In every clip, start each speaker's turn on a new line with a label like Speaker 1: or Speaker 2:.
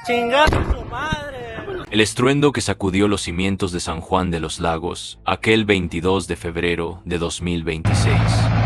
Speaker 1: ¡Chinga su madre!
Speaker 2: El estruendo que sacudió los cimientos de San Juan de los Lagos aquel 22 de febrero de 2026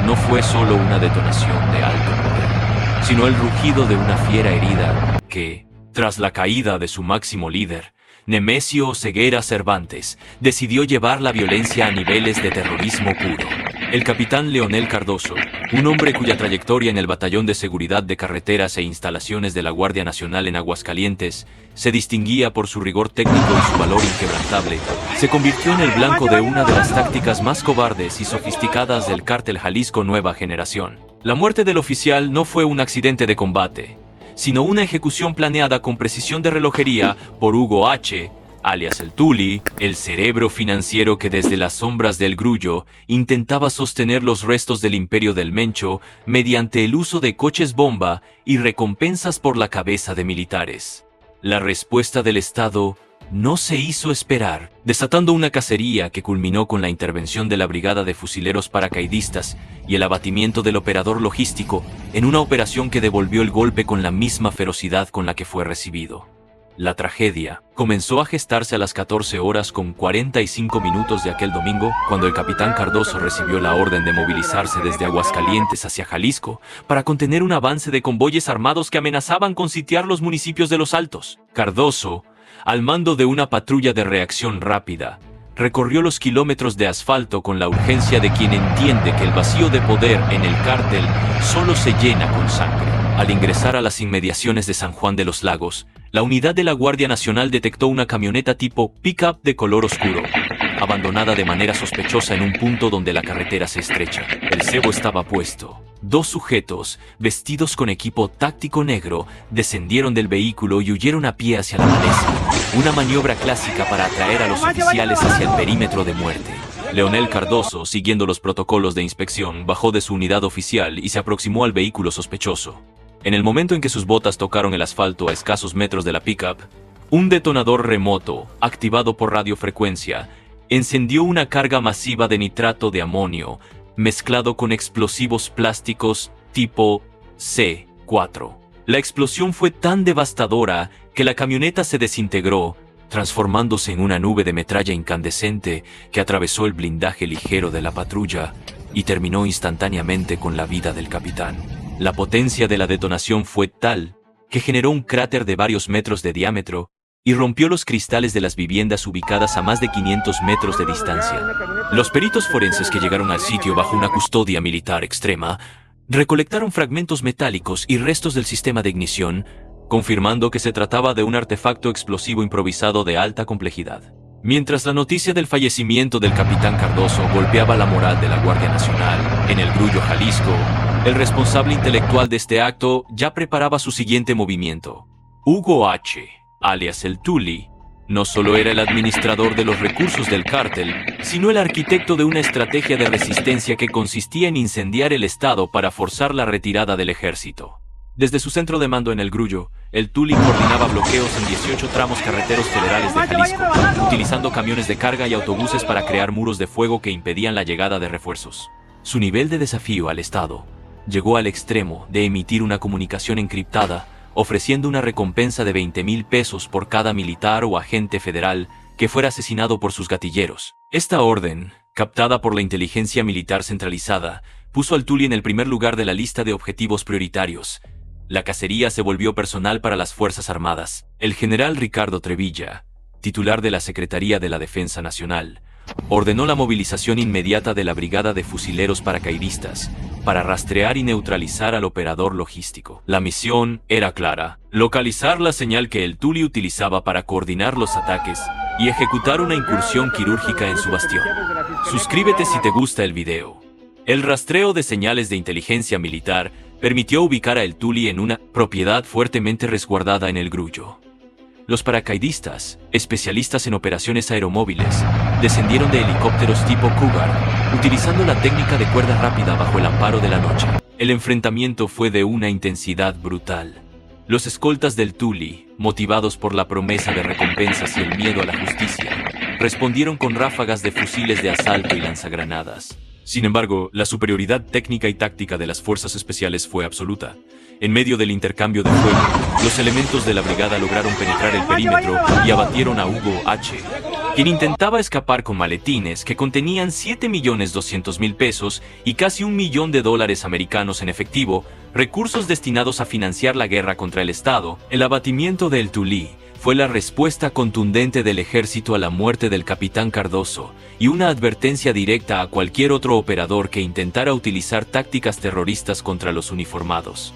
Speaker 2: no fue solo una detonación de alto poder, sino el rugido de una fiera herida que, tras la caída de su máximo líder, Nemesio Ceguera Cervantes, decidió llevar la violencia a niveles de terrorismo puro. El capitán Leonel Cardoso, un hombre cuya trayectoria en el Batallón de Seguridad de Carreteras e Instalaciones de la Guardia Nacional en Aguascalientes se distinguía por su rigor técnico y su valor inquebrantable, se convirtió en el blanco de una de las tácticas más cobardes y sofisticadas del cártel Jalisco Nueva Generación. La muerte del oficial no fue un accidente de combate, sino una ejecución planeada con precisión de relojería por Hugo H., alias el Tuli, el cerebro financiero que desde las sombras del Grullo intentaba sostener los restos del imperio del Mencho mediante el uso de coches bomba y recompensas por la cabeza de militares. La respuesta del Estado no se hizo esperar, desatando una cacería que culminó con la intervención de la Brigada de Fusileros Paracaidistas y el abatimiento del operador logístico en una operación que devolvió el golpe con la misma ferocidad con la que fue recibido. La tragedia comenzó a gestarse a las 14 horas con 45 minutos de aquel domingo, cuando el capitán Cardoso recibió la orden de movilizarse desde Aguascalientes hacia Jalisco para contener un avance de convoyes armados que amenazaban con sitiar los municipios de Los Altos. Cardoso, al mando de una patrulla de reacción rápida, recorrió los kilómetros de asfalto con la urgencia de quien entiende que el vacío de poder en el cártel solo se llena con sangre. Al ingresar a las inmediaciones de San Juan de los Lagos, la unidad de la Guardia Nacional detectó una camioneta tipo pick-up de color oscuro, abandonada de manera sospechosa en un punto donde la carretera se estrecha. El cebo estaba puesto. Dos sujetos, vestidos con equipo táctico negro, descendieron del vehículo y huyeron a pie hacia la maleza, una maniobra clásica para atraer a los oficiales hacia el perímetro de muerte. Leonel Cardoso, siguiendo los protocolos de inspección, bajó de su unidad oficial y se aproximó al vehículo sospechoso. En el momento en que sus botas tocaron el asfalto a escasos metros de la pickup, un detonador remoto, activado por radiofrecuencia, encendió una carga masiva de nitrato de amonio, mezclado con explosivos plásticos tipo C4. La explosión fue tan devastadora que la camioneta se desintegró, transformándose en una nube de metralla incandescente que atravesó el blindaje ligero de la patrulla y terminó instantáneamente con la vida del capitán. La potencia de la detonación fue tal que generó un cráter de varios metros de diámetro y rompió los cristales de las viviendas ubicadas a más de 500 metros de distancia. Los peritos forenses que llegaron al sitio bajo una custodia militar extrema recolectaron fragmentos metálicos y restos del sistema de ignición, confirmando que se trataba de un artefacto explosivo improvisado de alta complejidad. Mientras la noticia del fallecimiento del capitán Cardoso golpeaba la moral de la Guardia Nacional en el Grullo, Jalisco, el responsable intelectual de este acto ya preparaba su siguiente movimiento. Hugo H., alias el Tuli, no solo era el administrador de los recursos del cártel, sino el arquitecto de una estrategia de resistencia que consistía en incendiar el Estado para forzar la retirada del ejército. Desde su centro de mando en el Grullo, el Tuli coordinaba bloqueos en 18 tramos carreteros federales de Jalisco, utilizando camiones de carga y autobuses para crear muros de fuego que impedían la llegada de refuerzos. Su nivel de desafío al Estado llegó al extremo de emitir una comunicación encriptada, ofreciendo una recompensa de 20,000 pesos por cada militar o agente federal que fuera asesinado por sus gatilleros. Esta orden, captada por la inteligencia militar centralizada, puso al Tuli en el primer lugar de la lista de objetivos prioritarios. La cacería se volvió personal para las Fuerzas Armadas. El general Ricardo Trevilla, titular de la Secretaría de la Defensa Nacional, ordenó la movilización inmediata de la Brigada de Fusileros Paracaidistas para rastrear y neutralizar al operador logístico. La misión era clara: localizar la señal que el Tuli utilizaba para coordinar los ataques y ejecutar una incursión quirúrgica en su bastión. Suscríbete si te gusta el video. El rastreo de señales de inteligencia militar permitió ubicar a el Tuli en una propiedad fuertemente resguardada en el Grullo. Los paracaidistas, especialistas en operaciones aeromóviles, descendieron de helicópteros tipo Cougar, utilizando la técnica de cuerda rápida bajo el amparo de la noche. El enfrentamiento fue de una intensidad brutal. Los escoltas del Tuli, motivados por la promesa de recompensas y el miedo a la justicia, respondieron con ráfagas de fusiles de asalto y lanzagranadas. Sin embargo, la superioridad técnica y táctica de las fuerzas especiales fue absoluta. En medio del intercambio de fuego, los elementos de la brigada lograron penetrar el perímetro y abatieron a Hugo H., quien intentaba escapar con maletines que contenían 7.200.000 pesos y casi $1 millón americanos en efectivo, recursos destinados a financiar la guerra contra el Estado. El abatimiento de El Tulí fue la respuesta contundente del ejército a la muerte del capitán Cardoso y una advertencia directa a cualquier otro operador que intentara utilizar tácticas terroristas contra los uniformados.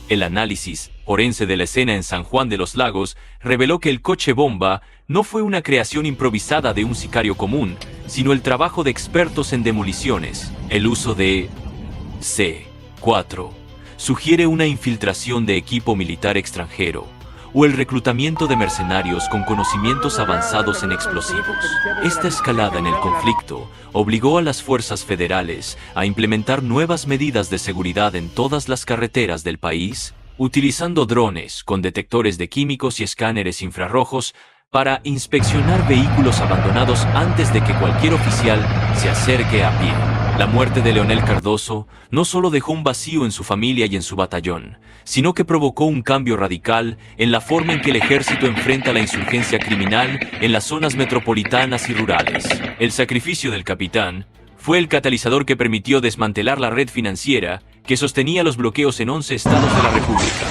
Speaker 2: El análisis forense de la escena en San Juan de los Lagos reveló que el coche bomba no fue una creación improvisada de un sicario común, sino el trabajo de expertos en demoliciones. El uso de C4 sugiere una infiltración de equipo militar extranjero o el reclutamiento de mercenarios con conocimientos avanzados en explosivos. Esta escalada en el conflicto obligó a las fuerzas federales a implementar nuevas medidas de seguridad en todas las carreteras del país, utilizando drones con detectores de químicos y escáneres infrarrojos para inspeccionar vehículos abandonados antes de que cualquier oficial se acerque a pie. La muerte de Leonel Cardoso no solo dejó un vacío en su familia y en su batallón, sino que provocó un cambio radical en la forma en que el ejército enfrenta la insurgencia criminal en las zonas metropolitanas y rurales. El sacrificio del capitán fue el catalizador que permitió desmantelar la red financiera que sostenía los bloqueos en 11 estados de la República.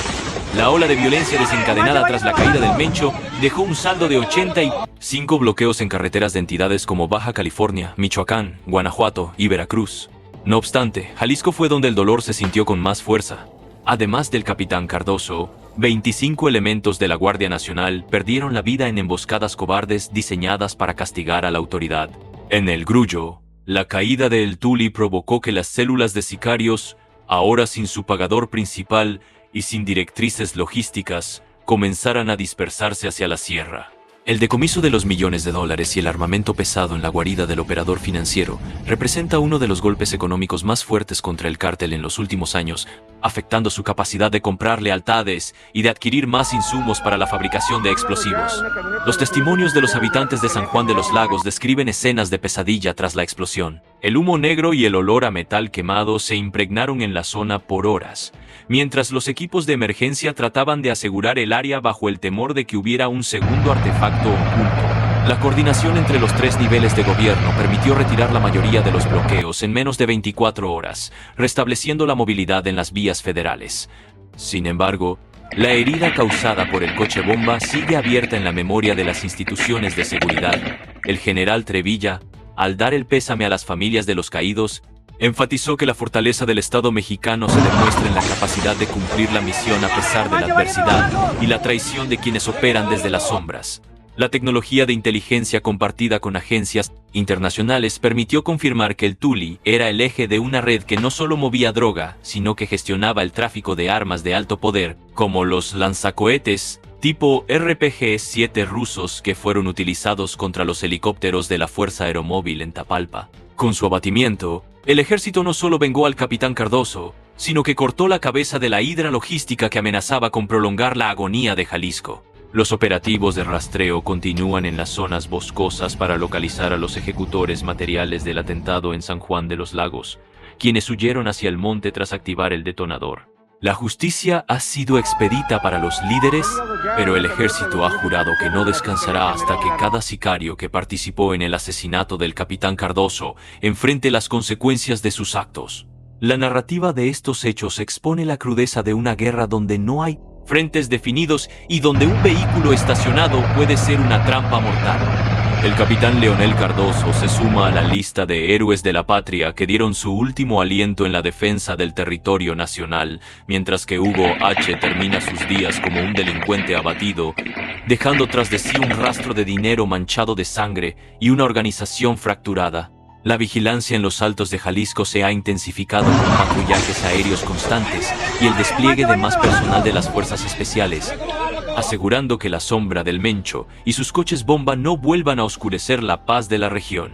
Speaker 2: La ola de violencia desencadenada tras la caída del Mencho dejó un saldo de 85 bloqueos en carreteras de entidades como Baja California, Michoacán, Guanajuato y Veracruz. No obstante, Jalisco fue donde el dolor se sintió con más fuerza. Además del capitán Cardoso, 25 elementos de la Guardia Nacional perdieron la vida en emboscadas cobardes diseñadas para castigar a la autoridad. En el Grullo, la caída de El Tulí provocó que las células de sicarios, ahora sin su pagador principal y sin directrices logísticas, comenzaran a dispersarse hacia la sierra. El decomiso de los millones de dólares y el armamento pesado en la guarida del operador financiero representa uno de los golpes económicos más fuertes contra el cártel en los últimos años, afectando su capacidad de comprar lealtades y de adquirir más insumos para la fabricación de explosivos. Los testimonios de los habitantes de San Juan de los Lagos describen escenas de pesadilla tras la explosión. El humo negro y el olor a metal quemado se impregnaron en la zona por horas, mientras los equipos de emergencia trataban de asegurar el área bajo el temor de que hubiera un segundo artefacto oculto. La coordinación entre los 3 niveles de gobierno permitió retirar la mayoría de los bloqueos en menos de 24 horas, restableciendo la movilidad en las vías federales. Sin embargo, la herida causada por el coche bomba sigue abierta en la memoria de las instituciones de seguridad. El general Trevilla, al dar el pésame a las familias de los caídos, enfatizó que la fortaleza del Estado mexicano se demuestra en la capacidad de cumplir la misión a pesar de la adversidad y la traición de quienes operan desde las sombras. La tecnología de inteligencia compartida con agencias internacionales permitió confirmar que el Tulí era el eje de una red que no solo movía droga, sino que gestionaba el tráfico de armas de alto poder, como los lanzacohetes tipo RPG-7 rusos que fueron utilizados contra los helicópteros de la Fuerza Aeromóvil en Tapalpa. Con su abatimiento, el ejército no solo vengó al capitán Cardoso, sino que cortó la cabeza de la hidra logística que amenazaba con prolongar la agonía de Jalisco. Los operativos de rastreo continúan en las zonas boscosas para localizar a los ejecutores materiales del atentado en San Juan de los Lagos, quienes huyeron hacia el monte tras activar el detonador. La justicia ha sido expedita para los líderes, pero el ejército ha jurado que no descansará hasta que cada sicario que participó en el asesinato del capitán Cardoso enfrente las consecuencias de sus actos. La narrativa de estos hechos expone la crudeza de una guerra donde no hay frentes definidos y donde un vehículo estacionado puede ser una trampa mortal. El capitán Leonel Cardoso se suma a la lista de héroes de la patria que dieron su último aliento en la defensa del territorio nacional, mientras que Hugo H. termina sus días como un delincuente abatido, dejando tras de sí un rastro de dinero manchado de sangre y una organización fracturada. La vigilancia en los altos de Jalisco se ha intensificado con patrullajes aéreos constantes y el despliegue de más personal de las fuerzas especiales, asegurando que la sombra del Mencho y sus coches bomba no vuelvan a oscurecer la paz de la región.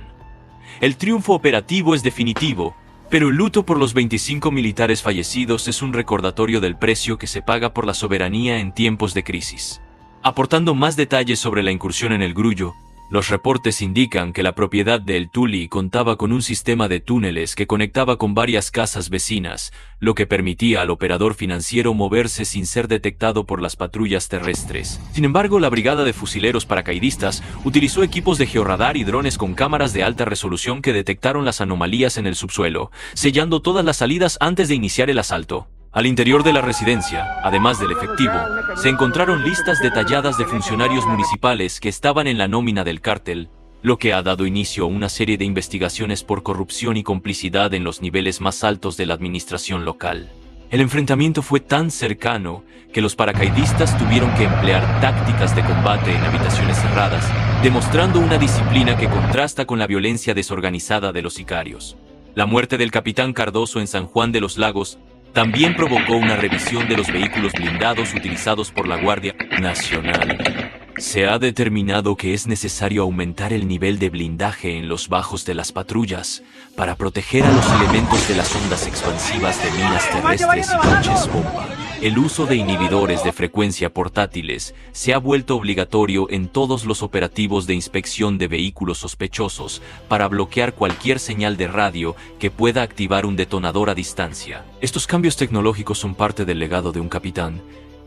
Speaker 2: El triunfo operativo es definitivo, pero el luto por los 25 militares fallecidos es un recordatorio del precio que se paga por la soberanía en tiempos de crisis. Aportando más detalles sobre la incursión en el Grullo, Los reportes indican que la propiedad de El Tuli contaba con un sistema de túneles que conectaba con varias casas vecinas, lo que permitía al operador financiero moverse sin ser detectado por las patrullas terrestres. Sin embargo, la brigada de fusileros paracaidistas utilizó equipos de georradar y drones con cámaras de alta resolución que detectaron las anomalías en el subsuelo, sellando todas las salidas antes de iniciar el asalto. Al interior de la residencia, además del efectivo, se encontraron listas detalladas de funcionarios municipales que estaban en la nómina del cártel, lo que ha dado inicio a una serie de investigaciones por corrupción y complicidad en los niveles más altos de la administración local. El enfrentamiento fue tan cercano que los paracaidistas tuvieron que emplear tácticas de combate en habitaciones cerradas, demostrando una disciplina que contrasta con la violencia desorganizada de los sicarios. La muerte del capitán Cardoso en San Juan de los Lagos también provocó una revisión de los vehículos blindados utilizados por la Guardia Nacional. Se ha determinado que es necesario aumentar el nivel de blindaje en los bajos de las patrullas para proteger a los elementos de las ondas expansivas de minas terrestres y coches bomba. El uso de inhibidores de frecuencia portátiles se ha vuelto obligatorio en todos los operativos de inspección de vehículos sospechosos para bloquear cualquier señal de radio que pueda activar un detonador a distancia. Estos cambios tecnológicos son parte del legado de un capitán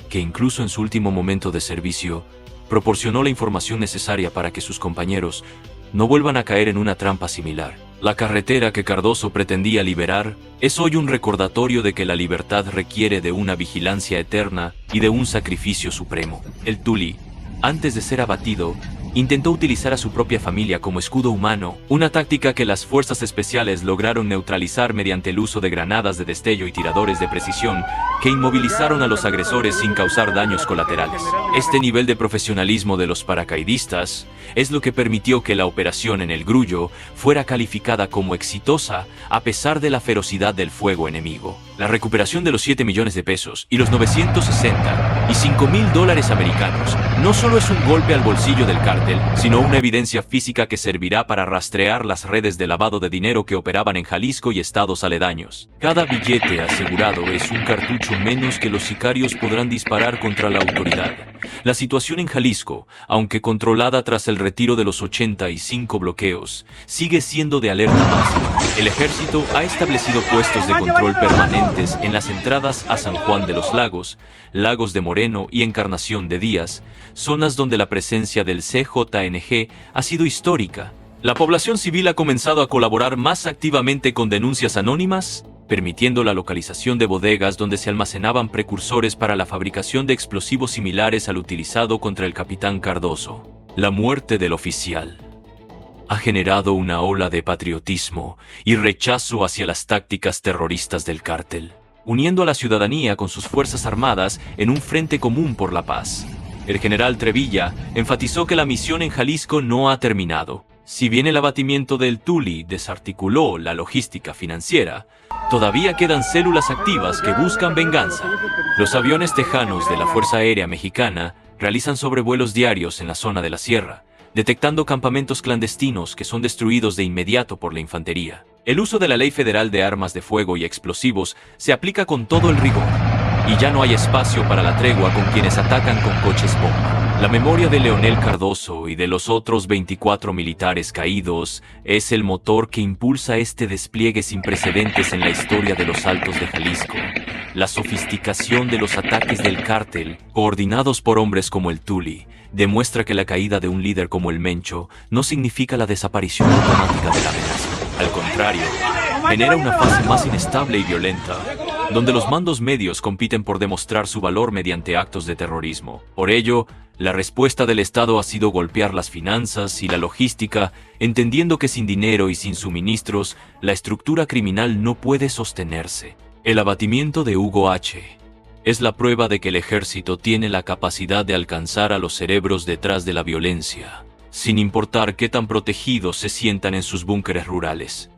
Speaker 2: que incluso en su último momento de servicio proporcionó la información necesaria para que sus compañeros no vuelvan a caer en una trampa similar. La carretera que Cardoso pretendía liberar es hoy un recordatorio de que la libertad requiere de una vigilancia eterna y de un sacrificio supremo. El Tuli, antes de ser abatido, intentó utilizar a su propia familia como escudo humano, una táctica que las fuerzas especiales lograron neutralizar mediante el uso de granadas de destello y tiradores de precisión que inmovilizaron a los agresores sin causar daños colaterales. Este nivel de profesionalismo de los paracaidistas es lo que permitió que la operación en El Grullo fuera calificada como exitosa a pesar de la ferocidad del fuego enemigo. La recuperación de los 7 millones de pesos y los 960 y $5,000 americanos no solo es un golpe al bolsillo del cártel, sino una evidencia física que servirá para rastrear las redes de lavado de dinero que operaban en Jalisco y estados aledaños. Cada billete asegurado es un cartucho menos que los sicarios podrán disparar contra la autoridad. La situación en Jalisco, aunque controlada tras el retiro de los 85 bloqueos, sigue siendo de alerta máxima. El ejército ha establecido puestos de control permanentes en las entradas a San Juan de los Lagos, Lagos de Moreno y Encarnación de Díaz, zonas donde la presencia del CJNG ha sido histórica. La población civil ha comenzado a colaborar más activamente con denuncias anónimas, permitiendo la localización de bodegas donde se almacenaban precursores para la fabricación de explosivos similares al utilizado contra el capitán Cardoso. La muerte del oficial ha generado una ola de patriotismo y rechazo hacia las tácticas terroristas del cártel, uniendo a la ciudadanía con sus fuerzas armadas en un frente común por la paz. El general Trevilla enfatizó que la misión en Jalisco no ha terminado. Si bien el abatimiento del Tuli desarticuló la logística financiera, todavía quedan células activas que buscan venganza. Los aviones tejanos de la Fuerza Aérea Mexicana realizan sobrevuelos diarios en la zona de la sierra, detectando campamentos clandestinos que son destruidos de inmediato por la infantería. El uso de la Ley Federal de Armas de Fuego y Explosivos se aplica con todo el rigor, y ya no hay espacio para la tregua con quienes atacan con coches bomba. La memoria de Leonel Cardoso y de los otros 24 militares caídos es el motor que impulsa este despliegue sin precedentes en la historia de los Altos de Jalisco. La sofisticación de los ataques del cártel, coordinados por hombres como el Tuli, demuestra que la caída de un líder como el Mencho no significa la desaparición automática de la amenaza. Al contrario, genera una fase más inestable y violenta, donde los mandos medios compiten por demostrar su valor mediante actos de terrorismo. Por ello, la respuesta del Estado ha sido golpear las finanzas y la logística, entendiendo que sin dinero y sin suministros, la estructura criminal no puede sostenerse. El abatimiento de Hugo H. es la prueba de que el ejército tiene la capacidad de alcanzar a los cerebros detrás de la violencia, sin importar qué tan protegidos se sientan en sus búnkeres rurales.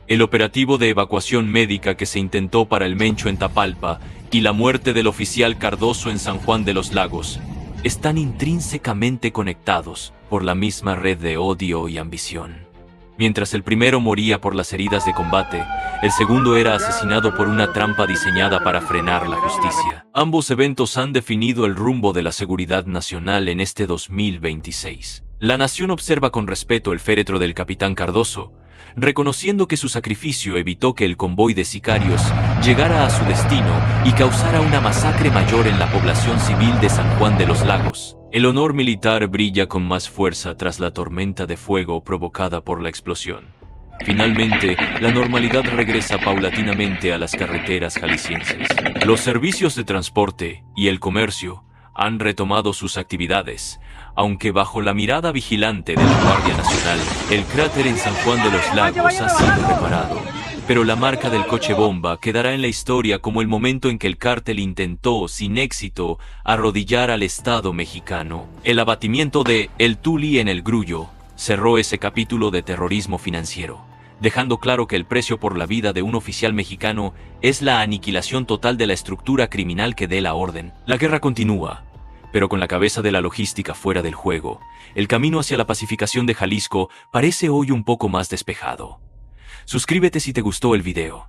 Speaker 2: El operativo de evacuación médica que se intentó para el Mencho en Tapalpa y la muerte del oficial Cardoso en San Juan de los Lagos están intrínsecamente conectados por la misma red de odio y ambición. Mientras el primero moría por las heridas de combate, el segundo era asesinado por una trampa diseñada para frenar la justicia. Ambos eventos han definido el rumbo de la seguridad nacional en este 2026. La nación observa con respeto el féretro del capitán Cardoso, reconociendo que su sacrificio evitó que el convoy de sicarios llegara a su destino y causara una masacre mayor en la población civil de San Juan de los Lagos. El honor militar brilla con más fuerza tras la tormenta de fuego provocada por la explosión. Finalmente, la normalidad regresa paulatinamente a las carreteras jaliscienses. Los servicios de transporte y el comercio han retomado sus actividades, aunque bajo la mirada vigilante de la Guardia Nacional. El cráter en San Juan de los Lagos ha sido reparado, pero la marca del coche bomba quedará en la historia como el momento en que el cártel intentó, sin éxito, arrodillar al Estado mexicano. El abatimiento de El Tuli en el Grullo cerró ese capítulo de terrorismo financiero, dejando claro que el precio por la vida de un oficial mexicano es la aniquilación total de la estructura criminal que dé la orden. La guerra continúa, pero con la cabeza de la logística fuera del juego, el camino hacia la pacificación de Jalisco parece hoy un poco más despejado. Suscríbete si te gustó el video.